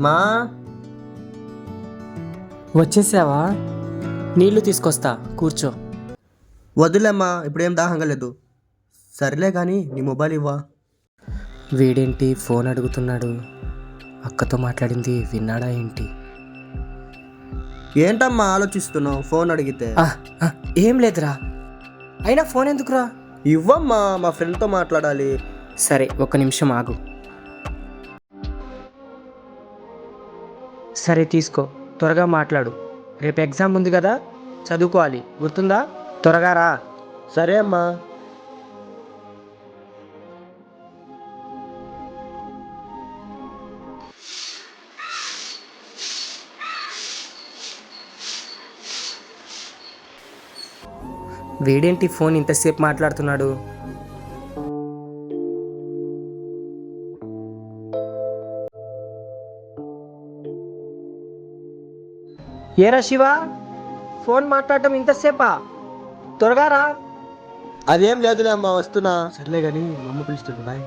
మా వచ్చేసావా? నీళ్లు తీసుకొస్తా, కూర్చో. వదిలేమ్మా, ఇప్పుడేం దాహంగా లేదు. సర్లే కానీ నీ మొబైల్ ఇవ్వా. వీడేంటి ఫోన్ అడుగుతున్నాడు? అక్కతో మాట్లాడింది విన్నాడా ఏంటి? ఏంటమ్మా ఆలోచిస్తున్నావు? ఫోన్ అడిగితే ఏం లేదురా. అయినా ఫోన్ ఎందుకురా? ఇవ్వమ్మా, మా ఫ్రెండ్తో మాట్లాడాలి. సరే, ఒక్క నిమిషం ఆగు. సరే తీసుకో, త్వరగా మాట్లాడు. రేపు ఎగ్జామ్ ఉంది కదా, చదువుకోవాలి, గుర్తుందా? త్వరగా రా. సరే అమ్మా. వీడేంటి ఫోన్ ఇంతసేపు మాట్లాడుతున్నాడు? ఏరా శివ, ఫోన్ మాట్లాడటం ఇంతసేపా? త్వరగా రా. అదేం లేదులే అమ్మా, వస్తున్నా. సర్లే కానీ మా అమ్మ పిలుస్తుంది, బాయ్.